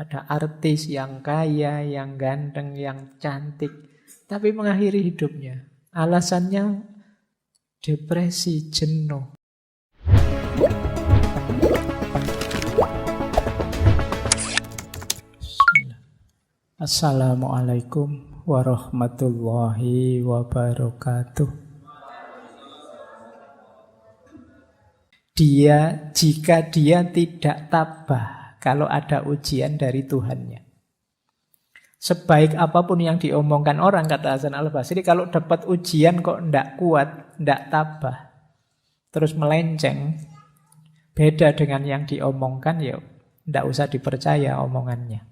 Ada artis yang kaya, yang ganteng, yang cantik, tapi mengakhiri hidupnya. Alasannya depresi, jenuh. Bismillah. Assalamualaikum warahmatullahi wabarakatuh. Jika dia tidak tabah kalau ada ujian dari Tuhannya. Sebaik apapun yang diomongkan orang, kata Hasan Al-Basri, kalau dapat ujian kok tidak kuat, tidak tabah, terus melenceng, beda dengan yang diomongkan, ya tidak usah dipercaya omongannya.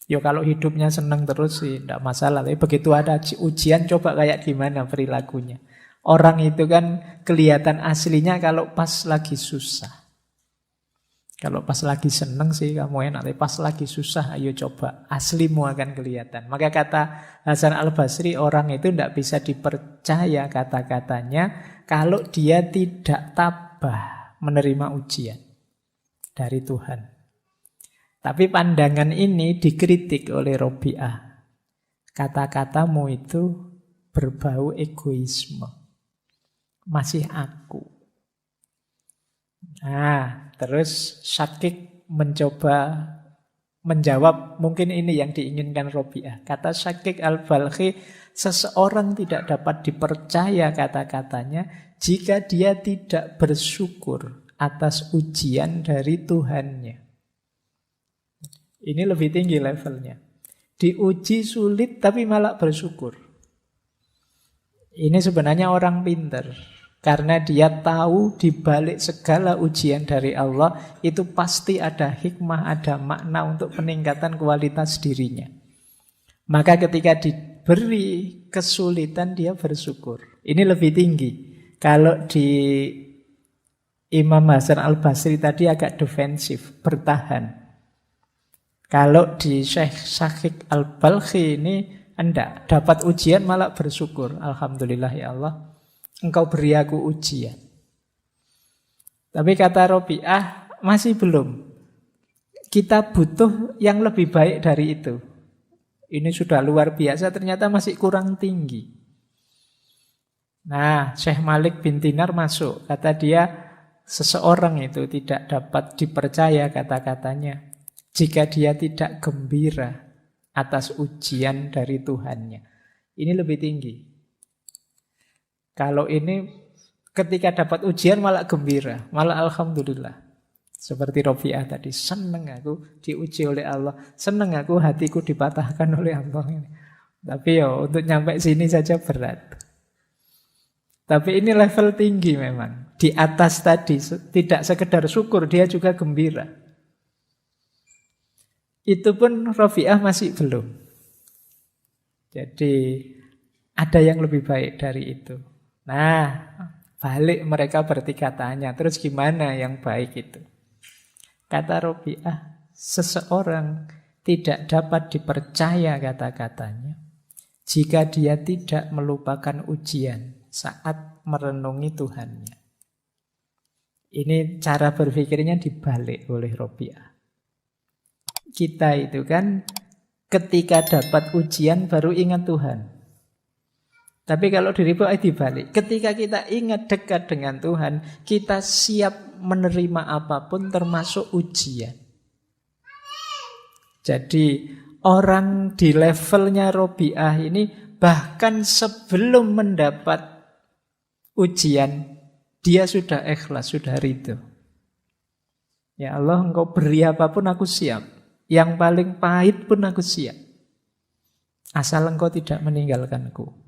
Ya kalau hidupnya senang terus sih tidak masalah, tapi begitu ada ujian, coba kayak gimana perilakunya. Orang itu kan kelihatan aslinya kalau pas lagi susah. Kalau pas lagi seneng sih kamu enak, tapi pas lagi susah ayo coba, aslimu akan kelihatan. Maka kata Hasan Al-Basri, orang itu tidak bisa dipercaya kata-katanya kalau dia tidak tabah menerima ujian dari Tuhan. Tapi pandangan ini dikritik oleh Robi'ah. Kata-katamu itu berbau egoisme. Masih aku. Nah, terus Syakik mencoba menjawab, mungkin ini yang diinginkan Robi'ah. Kata Syakik Al-Balkhi, seseorang tidak dapat dipercaya kata-katanya jika dia tidak bersyukur atas ujian dari Tuhannya. Ini lebih tinggi levelnya. Diuji sulit tapi malah bersyukur. Ini sebenarnya orang pintar. Karena dia tahu di balik segala ujian dari Allah itu pasti ada hikmah, ada makna untuk peningkatan kualitas dirinya. Maka ketika diberi kesulitan dia bersyukur. Ini lebih tinggi. Kalau di Imam Hasan Al-Basri tadi agak defensif, bertahan. Kalau di Syekh Syakik Al-Balkhi ini enggak, dapat ujian malah bersyukur. Alhamdulillah ya Allah, Engkau beri aku ujian. Tapi kata Robi'ah, masih belum. Kita butuh yang lebih baik dari itu. Ini sudah luar biasa, ternyata masih kurang tinggi. Nah, Syekh Malik bin Dinar masuk. Kata dia, seseorang itu tidak dapat dipercaya kata-katanya jika dia tidak gembira atas ujian dari Tuhannya. Ini lebih tinggi. Kalau ini ketika dapat ujian malah gembira, malah alhamdulillah. Seperti Robi'ah tadi, senang aku diuji oleh Allah, senang aku hatiku dipatahkan oleh Allah. Tapi ya untuk nyampe sini saja berat. Tapi ini level tinggi memang. Di atas tadi tidak sekedar syukur, dia juga gembira. Itu pun Robi'ah masih belum. Jadi ada yang lebih baik dari itu. Nah, balik mereka bertiga tanya, terus gimana yang baik itu? Kata Robi'ah, seseorang tidak dapat dipercaya kata-katanya jika dia tidak melupakan ujian saat merenungi Tuhannya. Ini cara berpikirnya dibalik oleh Robi'ah. Kita itu kan ketika dapat ujian baru ingat Tuhan. Tapi kalau diribu dibalik. Ketika kita ingat dekat dengan Tuhan, kita siap menerima apapun termasuk ujian. Jadi orang di levelnya Robi'ah ini bahkan sebelum mendapat ujian, dia sudah ikhlas, sudah ridho. Ya Allah, Engkau beri apapun aku siap. Yang paling pahit pun aku siap. Asal Engkau tidak meninggalkanku.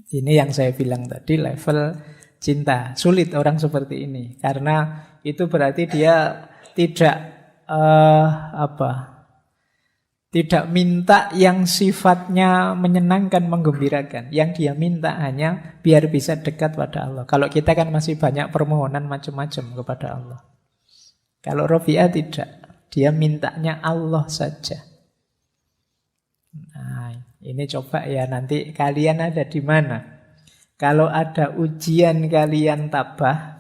Ini yang saya bilang tadi, level cinta. Sulit orang seperti ini. Karena itu berarti dia tidak tidak minta yang sifatnya menyenangkan, menggembirakan. Yang dia minta hanya biar bisa dekat pada Allah. Kalau kita kan masih banyak permohonan macam-macam kepada Allah. Kalau Robi'ah tidak. Dia mintanya Allah saja. Nah, ini coba ya nanti kalian ada di mana. Kalau ada ujian kalian tabah,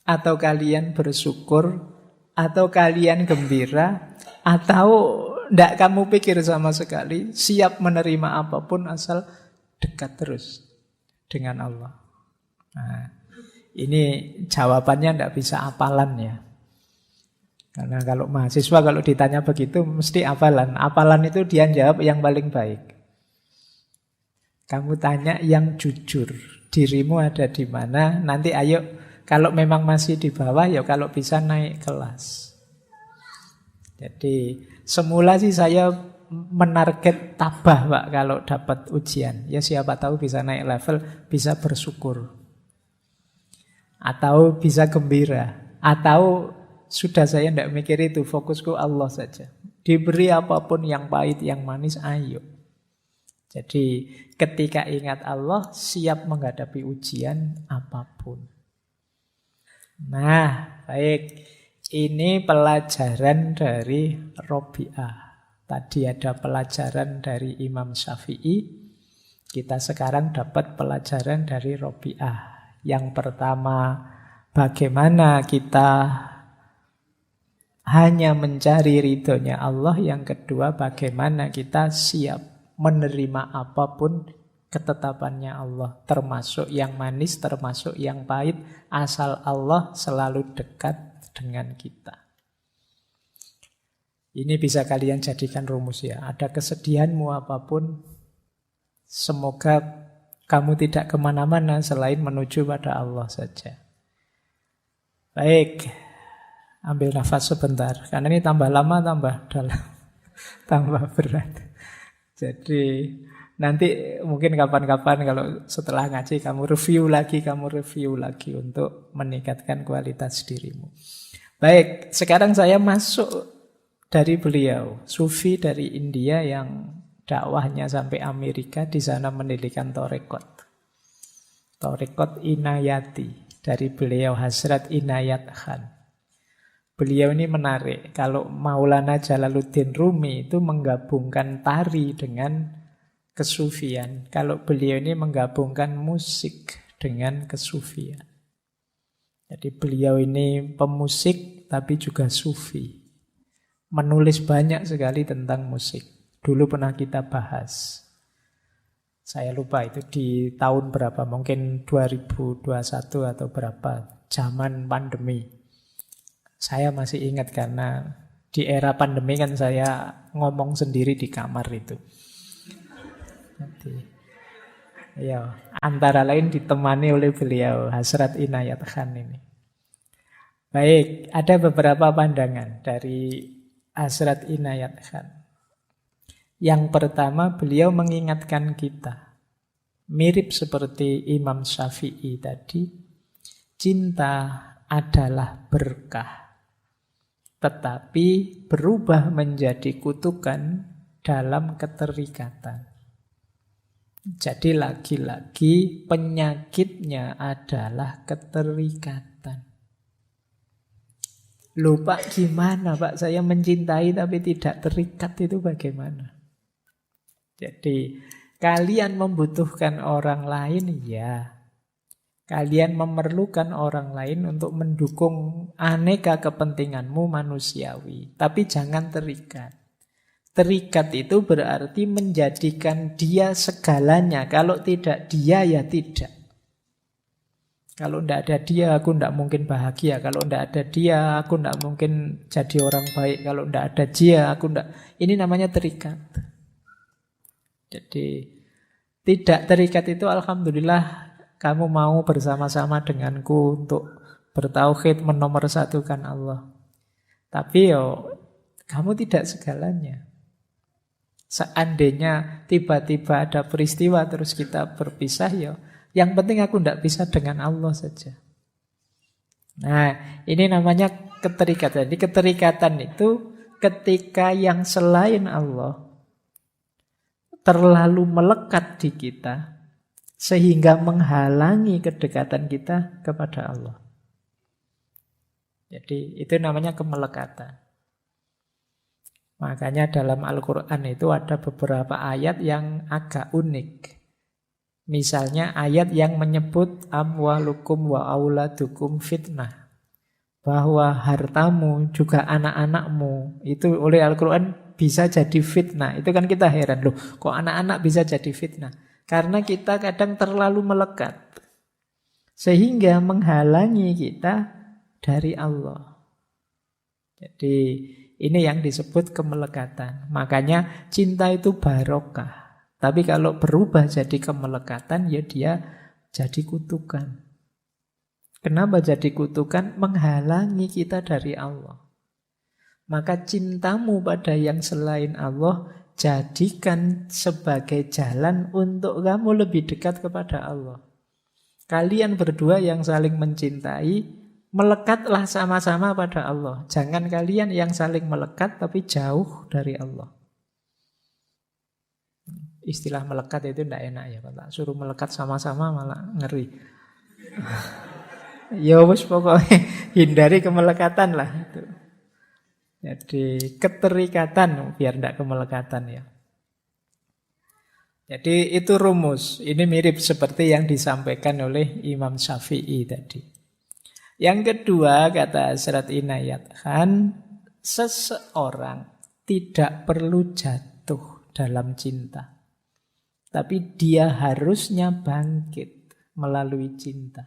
atau kalian bersyukur, atau kalian gembira, Atau tidak kamu pikir sama sekali, siap menerima apapun asal dekat terus dengan Allah. Nah, ini jawabannya tidak bisa hafalan ya. Karena kalau mahasiswa kalau ditanya begitu mesti hafalan. Hafalan itu dia jawab yang paling baik. Kamu tanya yang jujur, dirimu ada di mana, nanti ayo kalau memang masih di bawah ya kalau bisa naik kelas. Jadi semula sih saya menarget tabah Pak kalau dapat ujian. Ya siapa tahu bisa naik level, bisa bersyukur. Atau bisa gembira. Atau sudah saya tidak mikir itu, fokusku Allah saja. Diberi apapun yang pahit, yang manis, ayo. Jadi ketika ingat Allah, siap menghadapi ujian apapun. Nah, baik. Ini pelajaran dari Robi'ah. Tadi ada pelajaran dari Imam Syafi'i. Kita sekarang dapat pelajaran dari Robi'ah. Yang pertama, bagaimana kita hanya mencari ridhonya Allah. Yang kedua, bagaimana kita siap menerima apapun ketetapannya Allah. Termasuk yang manis, termasuk yang pahit. Asal Allah selalu dekat dengan kita. Ini bisa kalian jadikan rumus ya. Ada kesedihanmu apapun, semoga kamu tidak kemana-mana selain menuju pada Allah saja. Baik, ambil nafas sebentar. Karena ini tambah lama, tambah dalam, tambah berat. Jadi nanti mungkin kapan-kapan kalau setelah ngaji kamu review lagi untuk meningkatkan kualitas dirimu. Baik, sekarang saya masuk dari beliau, sufi dari India yang dakwahnya sampai Amerika, di sana mendirikan Torekot. Torekot Inayati dari beliau Hazrat Inayat Khan. Beliau ini menarik, kalau Maulana Jalaluddin Rumi itu menggabungkan tari dengan kesufian. Kalau beliau ini menggabungkan musik dengan kesufian. Jadi beliau ini pemusik tapi juga sufi. Menulis banyak sekali tentang musik. Dulu pernah kita bahas. Saya lupa itu di tahun berapa, mungkin 2021 atau berapa, zaman pandemi. Saya masih ingat karena di era pandemi kan saya ngomong sendiri di kamar itu. Jadi, ya, antara lain ditemani oleh beliau Hazrat Inayat Khan ini. Baik, ada beberapa pandangan dari Hazrat Inayat Khan. Yang pertama, beliau mengingatkan kita, mirip seperti Imam Syafi'i tadi, cinta adalah berkah, tetapi berubah menjadi kutukan dalam keterikatan. Jadi lagi-lagi penyakitnya adalah keterikatan. Lupa gimana Pak, saya mencintai tapi tidak terikat, itu bagaimana? Jadi kalian membutuhkan orang lain, ya. Kalian memerlukan orang lain untuk mendukung aneka kepentinganmu manusiawi. Tapi jangan terikat. Terikat itu berarti menjadikan dia segalanya. Kalau tidak dia, ya tidak. Kalau tidak ada dia, aku tidak mungkin bahagia. Kalau tidak ada dia, aku tidak mungkin jadi orang baik. Kalau tidak ada dia, aku tidak. Ini namanya terikat. Jadi tidak terikat itu alhamdulillah kamu mau bersama-sama denganku untuk bertauhid, menomorsatukan Allah. Tapi kamu tidak segalanya. Seandainya tiba-tiba ada peristiwa terus kita berpisah, yang penting aku tidak bisa dengan Allah saja. Nah, ini namanya keterikatan. Jadi keterikatan itu ketika yang selain Allah terlalu melekat di kita sehingga menghalangi kedekatan kita kepada Allah. Jadi itu namanya kemelekatan. Makanya dalam Al-Quran itu ada beberapa ayat yang agak unik. Misalnya ayat yang menyebut amwalukum wa auladukum fitnah. bahwa hartamu juga anak-anakmu itu oleh Al-Quran bisa jadi fitnah. Itu kan kita heran, loh kok anak-anak bisa jadi fitnah? Karena kita kadang terlalu melekat sehingga menghalangi kita dari Allah. Jadi ini yang disebut kemelekatan. Makanya cinta itu barokah. Tapi kalau berubah jadi kemelekatan, ya dia jadi kutukan. Kenapa jadi kutukan? Menghalangi kita dari Allah. Maka cintamu pada yang selain Allah, jadikan sebagai jalan untuk kamu lebih dekat kepada Allah. Kalian berdua yang saling mencintai, melekatlah sama-sama pada Allah. Jangan kalian yang saling melekat tapi jauh dari Allah. Istilah melekat itu tidak enak ya, Pak. Suruh melekat sama-sama malah ngeri. Ya wis pokoknya hindari kemelekatan lah itu. Jadi keterikatan biar tidak kemelekatan ya. Jadi itu rumus. Ini mirip seperti yang disampaikan oleh Imam Syafi'i tadi. Yang kedua kata Hasrat Inayat Khan, seseorang tidak perlu jatuh dalam cinta. Tapi dia harusnya bangkit melalui cinta.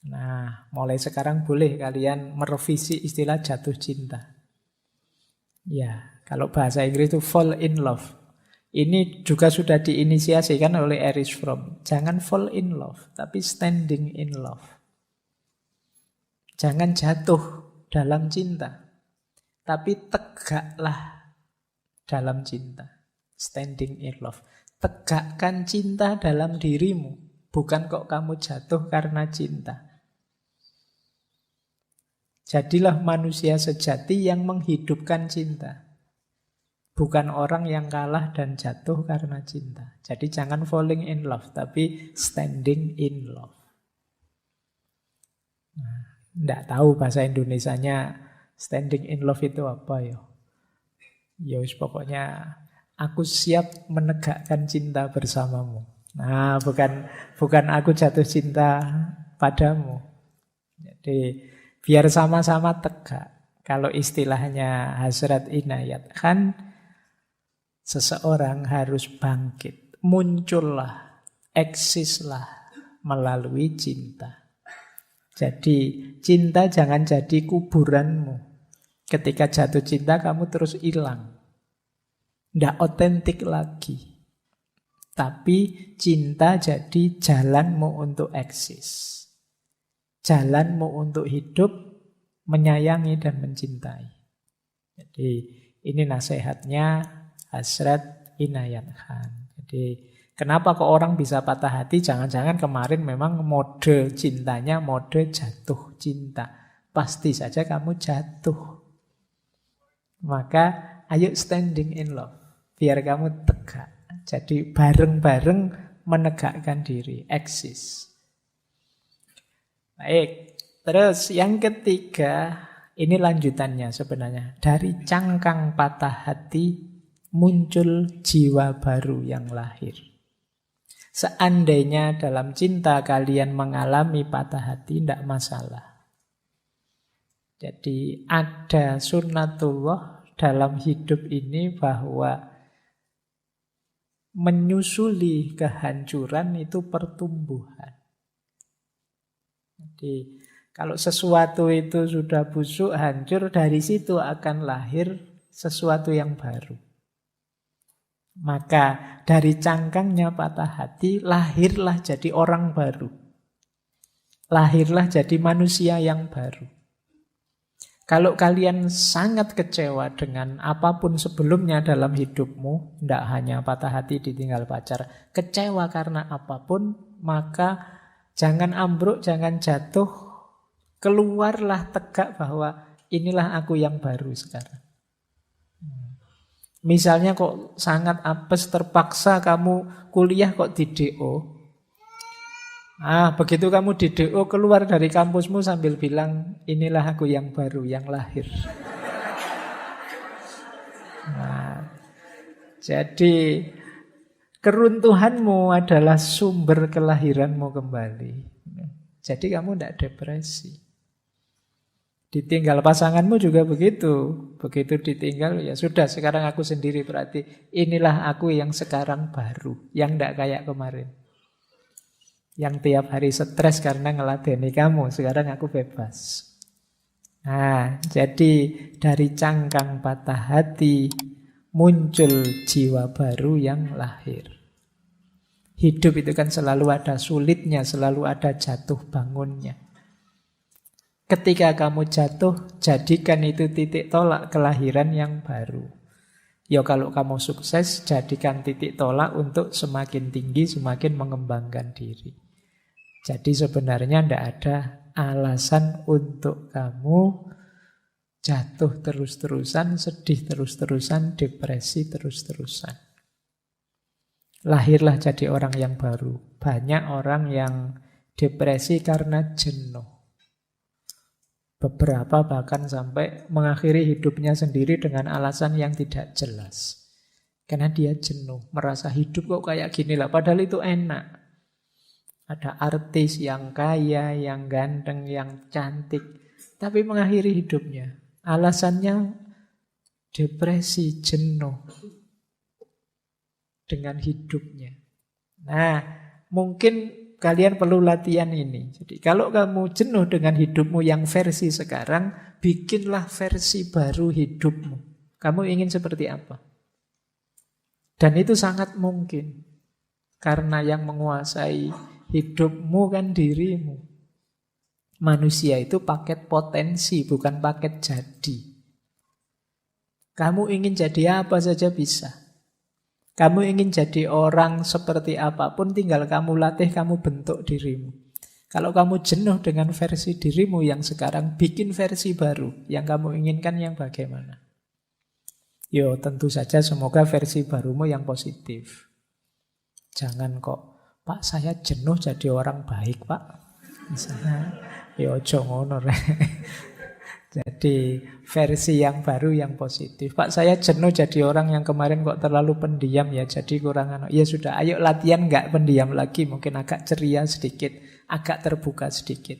Nah, mulai sekarang boleh kalian merevisi istilah jatuh cinta. Ya, kalau bahasa Inggris itu fall in love. Ini juga sudah diinisiasikan oleh Erich Fromm. Jangan fall in love, tapi standing in love. Jangan jatuh dalam cinta, tapi tegaklah dalam cinta. Standing in love. Tegakkan cinta dalam dirimu. Bukan kok kamu jatuh karena cinta. Jadilah manusia sejati yang menghidupkan cinta. Bukan orang yang kalah dan jatuh karena cinta. Jadi jangan falling in love, tapi standing in love. Nah, tidak tahu bahasa Indonesianya standing in love itu apa ya. Ya pokoknya aku siap menegakkan cinta bersamamu. Nah, bukan aku jatuh cinta padamu. Jadi biar sama-sama tegak. Kalau istilahnya Hasrat Inayat Khan, seseorang harus bangkit, muncullah, eksislah melalui cinta. Jadi cinta jangan jadi kuburanmu. Ketika jatuh cinta kamu terus hilang. Tidak otentik lagi. Tapi cinta jadi jalanmu untuk eksis. Jalanmu untuk hidup, menyayangi dan mencintai. Jadi ini nasihatnya Hasrat Inayat Khan. Jadi kenapa kok orang bisa patah hati? Jangan-jangan kemarin memang mode cintanya mode jatuh cinta. Pasti saja kamu jatuh. Maka ayo standing in love. Biar kamu tegak. Jadi bareng-bareng menegakkan diri. Eksis. Baik. Terus yang ketiga. Ini lanjutannya sebenarnya. Dari cangkang patah hati muncul jiwa baru yang lahir. Seandainya dalam cinta kalian mengalami patah hati, tidak masalah. Jadi ada sunnatullah dalam hidup ini bahwa menyusuli kehancuran itu pertumbuhan. Jadi kalau sesuatu itu sudah busuk, hancur, dari situ akan lahir sesuatu yang baru. Maka dari cangkangnya patah hati, lahirlah jadi orang baru. Lahirlah jadi manusia yang baru. Kalau kalian sangat kecewa dengan apapun sebelumnya dalam hidupmu, tidak hanya patah hati ditinggal pacar, kecewa karena apapun, maka jangan ambruk, jangan jatuh, keluarlah tegak bahwa inilah aku yang baru sekarang. Misalnya kok sangat apes, terpaksa kamu kuliah kok di DO. Begitu kamu di DO keluar dari kampusmu sambil bilang, inilah aku yang baru, yang lahir. Jadi keruntuhanmu adalah sumber kelahiranmu kembali. Jadi kamu tidak depresi. Ditinggal pasanganmu juga begitu. Begitu ditinggal, ya sudah, sekarang aku sendiri, berarti inilah aku yang sekarang baru, yang tidak kayak kemarin. Yang tiap hari stres karena ngeladeni kamu, sekarang aku bebas. Nah, jadi dari cangkang patah hati muncul jiwa baru yang lahir. Hidup itu kan selalu ada sulitnya, selalu ada jatuh bangunnya. Ketika kamu jatuh, jadikan itu titik tolak kelahiran yang baru. Ya kalau kamu sukses, jadikan titik tolak untuk semakin tinggi, semakin mengembangkan diri. Jadi sebenarnya tidak ada alasan untuk kamu jatuh terus-terusan, sedih terus-terusan, depresi terus-terusan. Lahirlah jadi orang yang baru. Banyak orang yang depresi karena jenuh. Beberapa bahkan sampai mengakhiri hidupnya sendiri dengan alasan yang tidak jelas. Karena dia jenuh, merasa hidup kok kayak gini lah. Padahal itu enak. Ada artis yang kaya, yang ganteng, yang cantik. Tapi mengakhiri hidupnya. Alasannya depresi, jenuh dengan hidupnya. Nah, mungkin kalian perlu latihan ini. Jadi kalau kamu jenuh dengan hidupmu yang versi sekarang, bikinlah versi baru hidupmu. Kamu ingin seperti apa? Dan itu sangat mungkin. Karena yang menguasai hidupmu kan dirimu. Manusia itu paket potensi, bukan paket jadi. Kamu ingin jadi apa saja bisa. Kamu ingin jadi orang seperti apapun, tinggal kamu latih, kamu bentuk dirimu. Kalau kamu jenuh dengan versi dirimu yang sekarang, bikin versi baru. Yang kamu inginkan yang bagaimana? Yo, tentu saja semoga versi barumu yang positif. Jangan kok, Pak saya jenuh jadi orang baik Pak. Misalnya, yo jongono. Jadi versi yang baru yang positif. Pak saya jenuh jadi orang yang kemarin kok terlalu pendiam ya, jadi kurang ya sudah, ayo latihan nggak pendiam lagi, mungkin agak ceria sedikit, agak terbuka sedikit.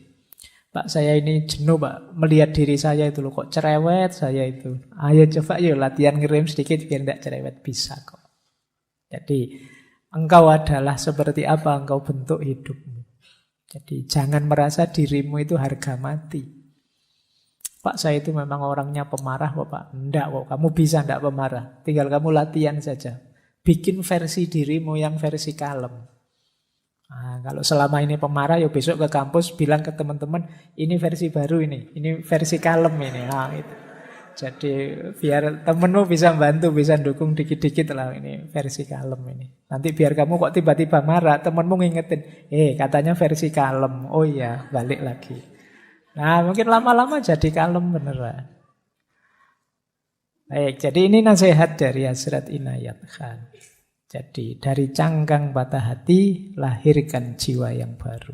Pak saya ini jenuh Pak, melihat diri saya itu loh kok cerewet saya itu. Ayo coba yuk latihan ngerem sedikit biar tidak cerewet, bisa kok. Jadi engkau adalah seperti apa engkau bentuk hidupmu. Jadi jangan merasa dirimu itu harga mati. Pak saya itu memang orangnya pemarah kok Pak. Enggak kok, kamu bisa enggak pemarah. Tinggal kamu latihan saja. Bikin versi dirimu yang versi kalem. Nah, kalau selama ini pemarah, ya besok ke kampus bilang ke teman-teman, ini versi baru ini versi kalem ini. Nah, itu. Jadi biar temenmu bisa bantu, bisa dukung dikit-dikit lah, ini versi kalem ini. Nanti biar kamu kok tiba-tiba marah, temenmu ngingetin, katanya versi kalem. Oh iya, balik lagi. Nah, mungkin lama-lama jadi kalem beneran. Baik, jadi ini nasihat dari Hazrat Inayat Khan. Jadi dari cangkang patah hati, lahirkan jiwa yang baru.